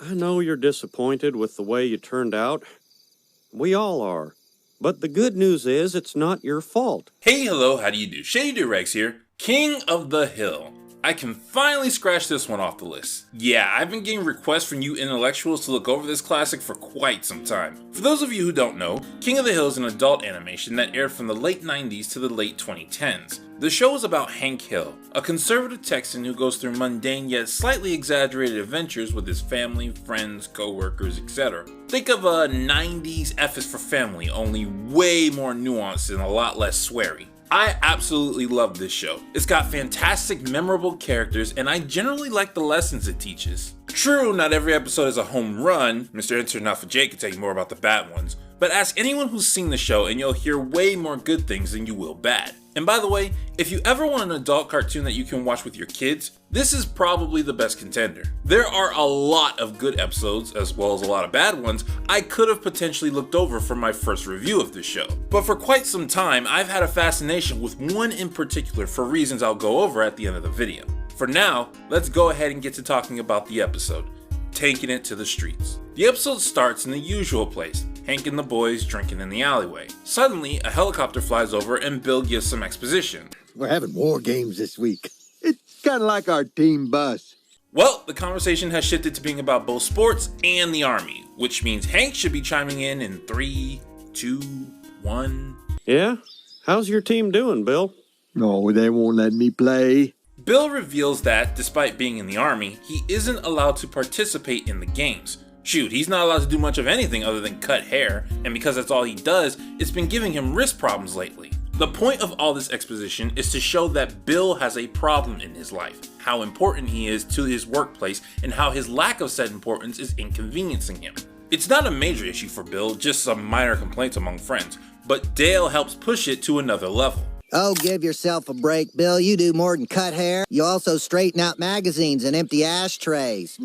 I know you're disappointed with the way you turned out. We all are. But the good news is it's not your fault. Hey, hello, how do you do? Shady Doorags here, King of the Hill. I can finally scratch this one off the list. Yeah, I've been getting requests from you intellectuals to look over this classic for quite some time. For those of you who don't know, King of the Hill is an adult animation that aired from the late 90s to the late 2010s. The show is about Hank Hill, a conservative Texan who goes through mundane yet slightly exaggerated adventures with his family, friends, co-workers, etc. Think of a 90s F is for Family, only way more nuanced and a lot less sweary. I absolutely love this show. It's got fantastic, memorable characters, and I generally like the lessons it teaches. True, not every episode is a home run. Mr. Enter Jake can tell you more about the bad ones. But ask anyone who's seen the show and you'll hear way more good things than you will bad. And by the way, if you ever want an adult cartoon that you can watch with your kids, this is probably the best contender. There are a lot of good episodes, as well as a lot of bad ones, I could have potentially looked over for my first review of this show. But for quite some time, I've had a fascination with one in particular for reasons I'll go over at the end of the video. For now, let's go ahead and get to talking about the episode, Taking It to the Streets. The episode starts in the usual place, Hank and the boys drinking in the alleyway. Suddenly, a helicopter flies over and Bill gives some exposition. We're having war games this week. It's kind of like our team bus. Well, the conversation has shifted to being about both sports and the army, which means Hank should be chiming in 3, 2, 1. Yeah? How's your team doing, Bill? No, they won't let me play. Bill reveals that, despite being in the army, he isn't allowed to participate in the games. Shoot, he's not allowed to do much of anything other than cut hair, and because that's all he does, it's been giving him wrist problems lately. The point of all this exposition is to show that Bill has a problem in his life, how important he is to his workplace, and how his lack of said importance is inconveniencing him. It's not a major issue for Bill, just some minor complaints among friends, but Dale helps push it to another level. Oh, give yourself a break, Bill. You do more than cut hair. You also straighten out magazines and empty ashtrays.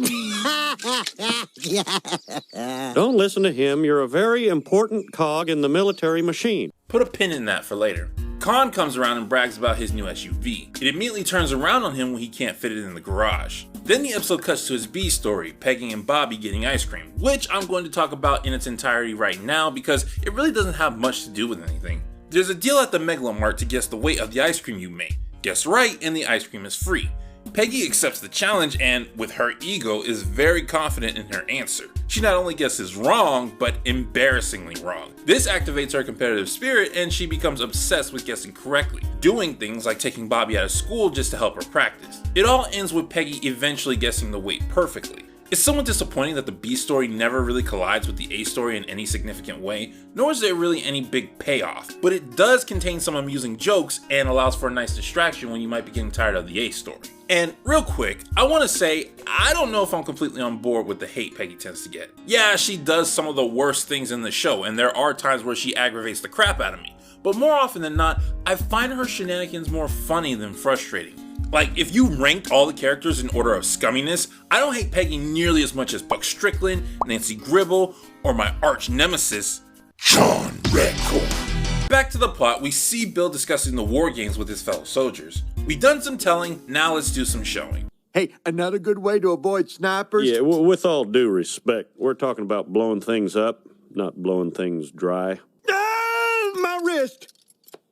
Don't listen to him. You're a very important cog in the military machine. Put a pin in that for later. Khan comes around and brags about his new SUV. It immediately turns around on him when he can't fit it in the garage. Then the episode cuts to his B story, Peggy and Bobby getting ice cream, which I'm going to talk about in its entirety right now because it really doesn't have much to do with anything. There's a deal at the Megalomart to guess the weight of the ice cream you make. Guess right and the ice cream is free. Peggy accepts the challenge and, with her ego, is very confident in her answer. She not only guesses wrong, but embarrassingly wrong. This activates her competitive spirit and she becomes obsessed with guessing correctly, doing things like taking Bobby out of school just to help her practice. It all ends with Peggy eventually guessing the weight perfectly. It's somewhat disappointing that the B story never really collides with the A story in any significant way, nor is there really any big payoff, but it does contain some amusing jokes and allows for a nice distraction when you might be getting tired of the A story. And real quick, I want to say, I don't know if I'm completely on board with the hate Peggy tends to get. Yeah, she does some of the worst things in the show, and there are times where she aggravates the crap out of me, but more often than not, I find her shenanigans more funny than frustrating. Like, if you ranked all the characters in order of scumminess, I don't hate Peggy nearly as much as Buck Strickland, Nancy Gribble, or my arch nemesis, John Redcorn. Back to the plot, we see Bill discussing the war games with his fellow soldiers. We've done some telling, now let's do some showing. Hey, another good way to avoid snipers? Yeah, with all due respect, we're talking about blowing things up, not blowing things dry. Ah, my wrist!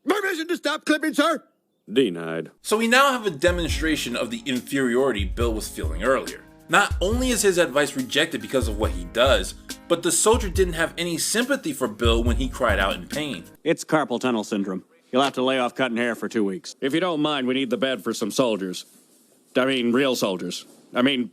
Permission to stop clipping, sir! Denied. So we now have a demonstration of the inferiority Bill was feeling earlier. Not only is his advice rejected because of what he does, but the soldier didn't have any sympathy for Bill when he cried out in pain. It's carpal tunnel syndrome. You'll have to lay off cutting hair for 2 weeks. If you don't mind, we need the bed for some soldiers. I mean, real soldiers. I mean,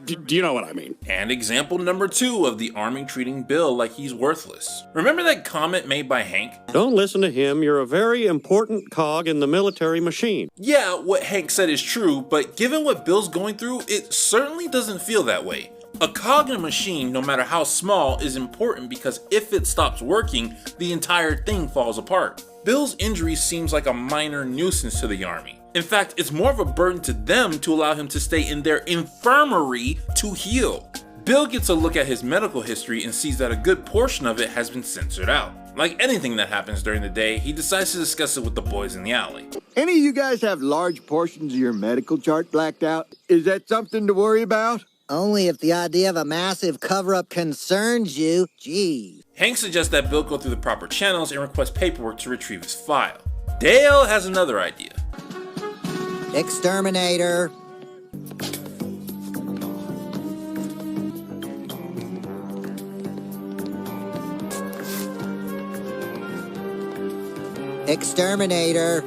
do you know what I mean? And example number 2 of the army treating Bill like he's worthless. Remember that comment made by Hank? Don't listen to him. You're a very important cog in the military machine. Yeah, what Hank said is true, but given what Bill's going through, it certainly doesn't feel that way. A cog in a machine, no matter how small, is important because if it stops working, the entire thing falls apart. Bill's injury seems like a minor nuisance to the army. In fact, it's more of a burden to them to allow him to stay in their infirmary to heal. Bill gets a look at his medical history and sees that a good portion of it has been censored out. Like anything that happens during the day, he decides to discuss it with the boys in the alley. Any of you guys have large portions of your medical chart blacked out? Is that something to worry about? Only if the idea of a massive cover-up concerns you. Gee. Hank suggests that Bill go through the proper channels and request paperwork to retrieve his file. Dale has another idea. Exterminator. Exterminator.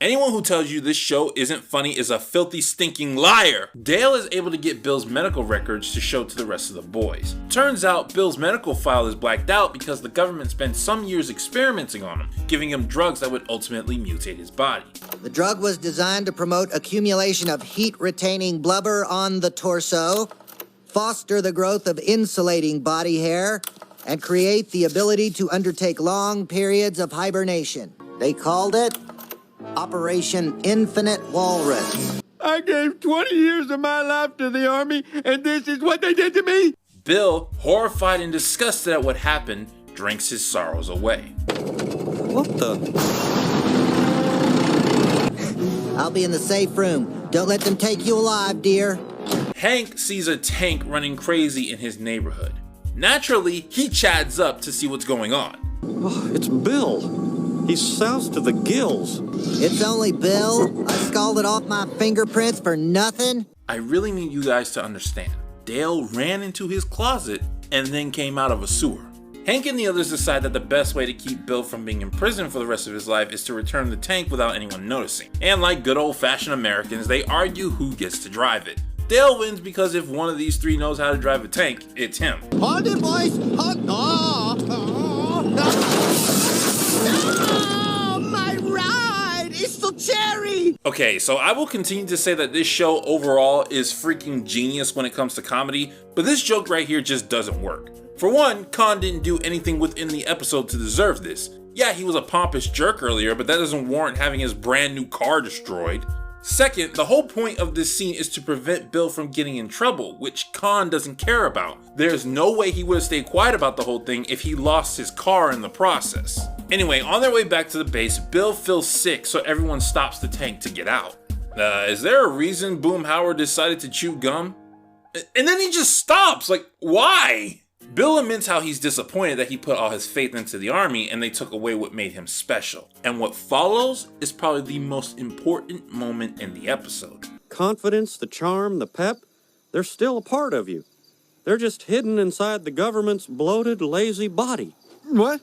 Anyone who tells you this show isn't funny is a filthy, stinking liar. Dale is able to get Bill's medical records to show to the rest of the boys. Turns out Bill's medical file is blacked out because the government spent some years experimenting on him, giving him drugs that would ultimately mutate his body. The drug was designed to promote accumulation of heat-retaining blubber on the torso, foster the growth of insulating body hair, and create the ability to undertake long periods of hibernation. They called it Operation Infinite Walrus. I gave 20 years of my life to the Army, and this is what they did to me? Bill, horrified and disgusted at what happened, drinks his sorrows away. What the? I'll be in the safe room. Don't let them take you alive, dear. Hank sees a tank running crazy in his neighborhood. Naturally, he chads up to see what's going on. Oh, it's Bill. He's soused to the gills. It's only Bill. I scalded off my fingerprints for nothing. I really need you guys to understand. Dale ran into his closet and then came out of a sewer. Hank and the others decide that the best way to keep Bill from being in prison for the rest of his life is to return the tank without anyone noticing. And like good old-fashioned Americans, they argue who gets to drive it. Dale wins because if one of these three knows how to drive a tank, it's him. Hold it, boys. Hold. No, my ride is so cherry. Okay, so I will continue to say that this show overall is freaking genius when it comes to comedy, but this joke right here just doesn't work. For one, Khan didn't do anything within the episode to deserve this. Yeah, he was a pompous jerk earlier, but that doesn't warrant having his brand new car destroyed. Second, the whole point of this scene is to prevent Bill from getting in trouble, which Khan doesn't care about. There's no way he would have stayed quiet about the whole thing if he lost his car in the process. Anyway, on their way back to the base, Bill feels sick, so everyone stops the tank to get out. Is there a reason Boom Howard decided to chew gum? And then he just stops, like, why? Bill admits how he's disappointed that he put all his faith into the Army and they took away what made him special. And what follows is probably the most important moment in the episode. Confidence, the charm, the pep, they're still a part of you. They're just hidden inside the government's bloated, lazy body. What?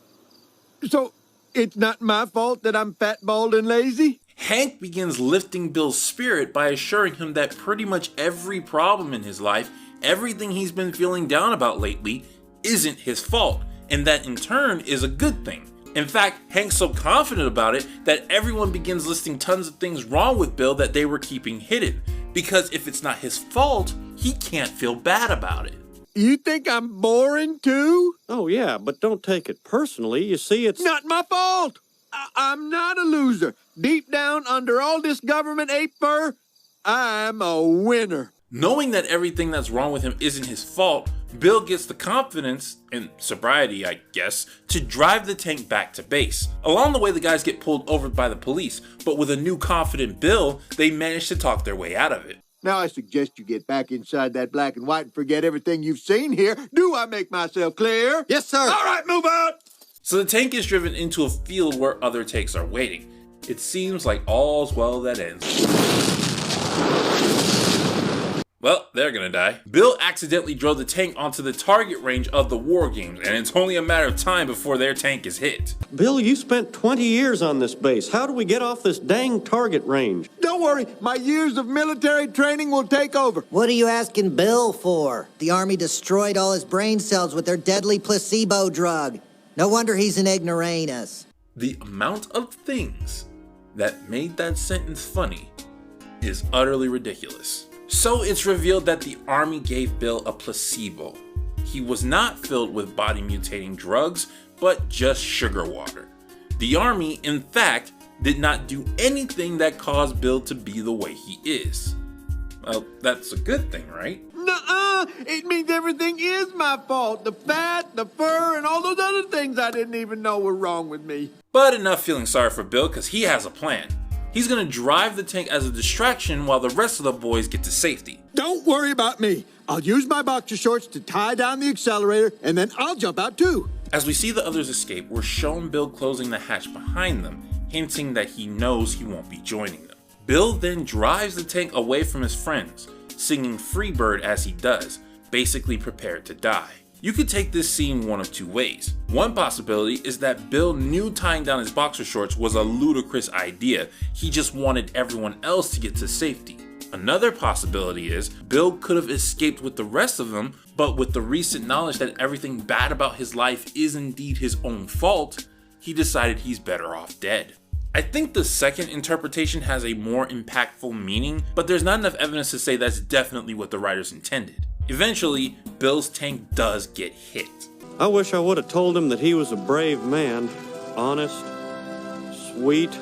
So, it's not my fault that I'm fat, bald, and lazy? Hank begins lifting Bill's spirit by assuring him that pretty much every problem in his life, everything he's been feeling down about lately, isn't his fault, and that in turn is a good thing. In fact, Hank's so confident about it that everyone begins listing tons of things wrong with Bill that they were keeping hidden, because if it's not his fault, he can't feel bad about it. You think I'm boring too? Oh, yeah, but don't take it personally. You see, it's Not my fault. I'm not a loser. Deep down under all this government ape fur, I'm a winner. Knowing that everything that's wrong with him isn't his fault, Bill gets the confidence, and sobriety I guess, to drive the tank back to base. Along the way the guys get pulled over by the police, but with a new confident Bill, they manage to talk their way out of it. Now I suggest you get back inside that black and white and forget everything you've seen here. Do I make myself clear? Yes, sir. All right, move out. So the tank is driven into a field where other tanks are waiting. It seems like all's well that ends. Well, they're gonna die. Bill accidentally drove the tank onto the target range of the war games, and it's only a matter of time before their tank is hit. Bill, you spent 20 years on this base. How do we get off this dang target range? Don't worry, my years of military training will take over. What are you asking Bill for? The Army destroyed all his brain cells with their deadly placebo drug. No wonder he's an ignoramus. The amount of things that made that sentence funny is utterly ridiculous. So it's revealed that the Army gave Bill a placebo. He was not filled with body mutating drugs, but just sugar water. The Army, in fact, did not do anything that caused Bill to be the way he is. Well, that's a good thing, right? Nuh-uh, it means everything is my fault. The fat, the fur, and all those other things I didn't even know were wrong with me. But enough feeling sorry for Bill, because he has a plan. He's gonna drive the tank as a distraction while the rest of the boys get to safety. Don't worry about me. I'll use my boxer shorts to tie down the accelerator, and then I'll jump out too. As we see the others escape, we're shown Bill closing the hatch behind them, hinting that he knows he won't be joining them. Bill then drives the tank away from his friends, singing Freebird as he does, basically prepared to die. You could take this scene one of two ways. One possibility is that Bill knew tying down his boxer shorts was a ludicrous idea, he just wanted everyone else to get to safety. Another possibility is Bill could have escaped with the rest of them, but with the recent knowledge that everything bad about his life is indeed his own fault, he decided he's better off dead. I think the second interpretation has a more impactful meaning, but there's not enough evidence to say that's definitely what the writers intended. Eventually, Bill's tank does get hit. I wish I would have told him that he was a brave man. Honest, sweet,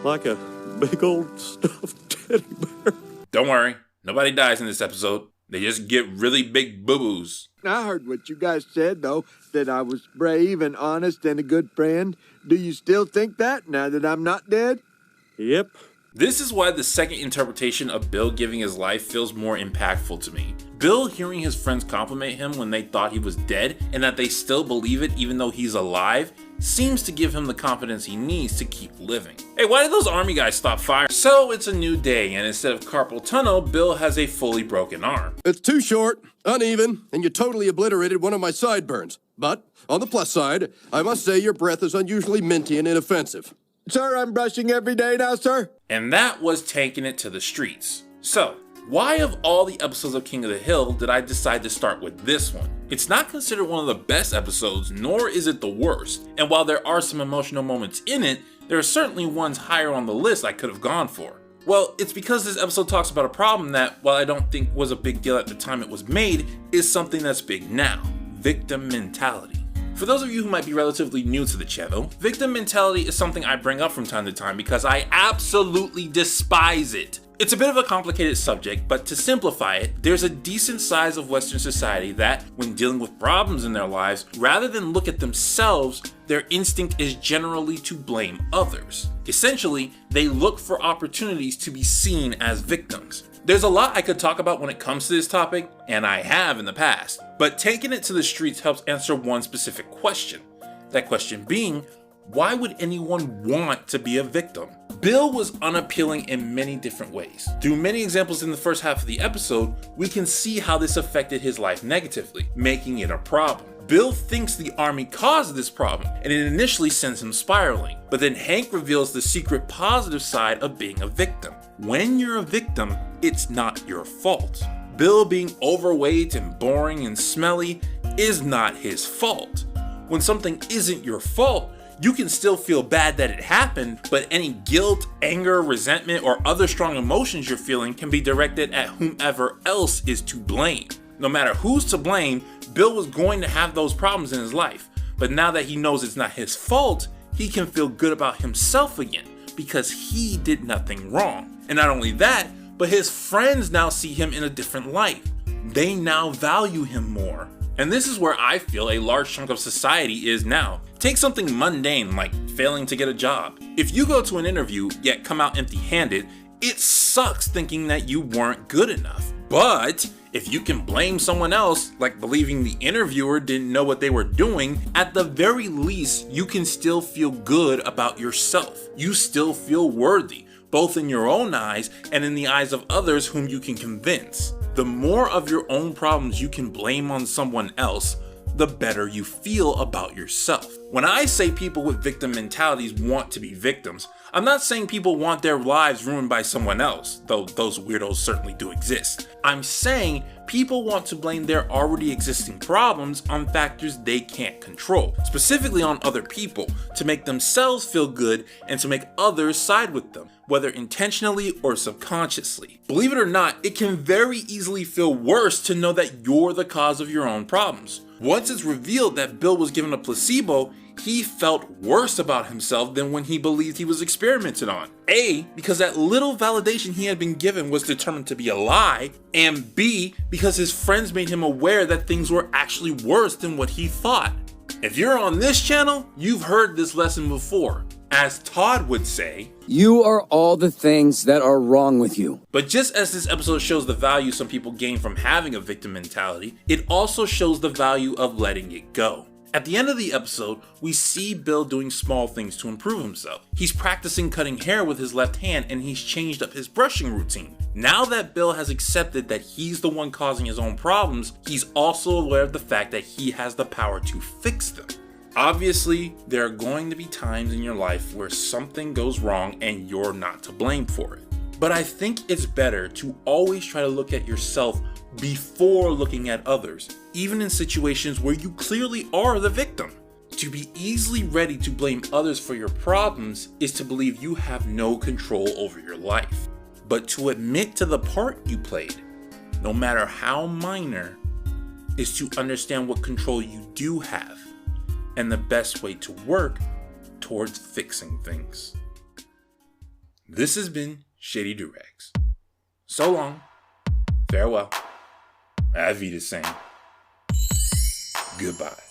like a big old stuffed teddy bear. Don't worry, nobody dies in this episode. They just get really big boo-boos. I heard what you guys said, though, that I was brave and honest and a good friend. Do you still think that, now that I'm not dead? Yep. This is why the second interpretation of Bill giving his life feels more impactful to me. Bill hearing his friends compliment him when they thought he was dead and that they still believe it even though he's alive seems to give him the confidence he needs to keep living. Hey, why did those army guys stop firing? So it's a new day, and instead of carpal tunnel, Bill has a fully broken arm. It's too short, uneven, and you totally obliterated one of my sideburns. But, on the plus side, I must say your breath is unusually minty and inoffensive. Sir, I'm brushing every day now, sir. And that was taking it to the streets. So, why of all the episodes of King of the Hill did I decide to start with this one? It's not considered one of the best episodes, nor is it the worst. And while there are some emotional moments in it, there are certainly ones higher on the list I could have gone for. Well, it's because this episode talks about a problem that, while I don't think was a big deal at the time it was made, is something that's big now. Victim mentality. For those of you who might be relatively new to the channel, victim mentality is something I bring up from time to time because I absolutely despise it. It's a bit of a complicated subject, but to simplify it, there's a decent size of Western society that, when dealing with problems in their lives, rather than look at themselves, their instinct is generally to blame others. Essentially, they look for opportunities to be seen as victims. There's a lot I could talk about when it comes to this topic, and I have in the past, but taking it to the streets helps answer one specific question. That question being, why would anyone want to be a victim? Bill was unappealing in many different ways. Through many examples in the first half of the episode, we can see how this affected his life negatively, making it a problem. Bill thinks the army caused this problem, and it initially sends him spiraling. But then Hank reveals the secret positive side of being a victim. When you're a victim, it's not your fault. Bill being overweight and boring and smelly is not his fault. When something isn't your fault, you can still feel bad that it happened, but any guilt, anger, resentment, or other strong emotions you're feeling can be directed at whomever else is to blame. No matter who's to blame, Bill was going to have those problems in his life, but now that he knows it's not his fault, he can feel good about himself again, because he did nothing wrong. And not only that, but his friends now see him in a different light. They now value him more. And this is where I feel a large chunk of society is now. Take something mundane like failing to get a job. If you go to an interview yet come out empty-handed, it sucks thinking that you weren't good enough. But if you can blame someone else, like believing the interviewer didn't know what they were doing, at the very least, you can still feel good about yourself. You still feel worthy, both in your own eyes and in the eyes of others whom you can convince. The more of your own problems you can blame on someone else, the better you feel about yourself. When I say people with victim mentalities want to be victims, I'm not saying people want their lives ruined by someone else, though those weirdos certainly do exist. I'm saying people want to blame their already existing problems on factors they can't control, specifically on other people, to make themselves feel good and to make others side with them, whether intentionally or subconsciously. Believe it or not, it can very easily feel worse to know that you're the cause of your own problems. Once it's revealed that Bill was given a placebo, he felt worse about himself than when he believed he was experimented on. A, because that little validation he had been given was determined to be a lie, and B, because his friends made him aware that things were actually worse than what he thought. If you're on this channel, you've heard this lesson before. As Todd would say, you are all the things that are wrong with you. But just as this episode shows the value some people gain from having a victim mentality, it also shows the value of letting it go. At the end of the episode, we see Bill doing small things to improve himself. He's practicing cutting hair with his left hand and he's changed up his brushing routine. Now that Bill has accepted that he's the one causing his own problems, he's also aware of the fact that he has the power to fix them. Obviously, there are going to be times in your life where something goes wrong and you're not to blame for it. But I think it's better to always try to look at yourself before looking at others, even in situations where you clearly are the victim. To be easily ready to blame others for your problems is to believe you have no control over your life. But to admit to the part you played, no matter how minor, is to understand what control you do have and the best way to work towards fixing things. This has been Shady Doorags. So long, farewell, Auf Wiedersehen, goodbye.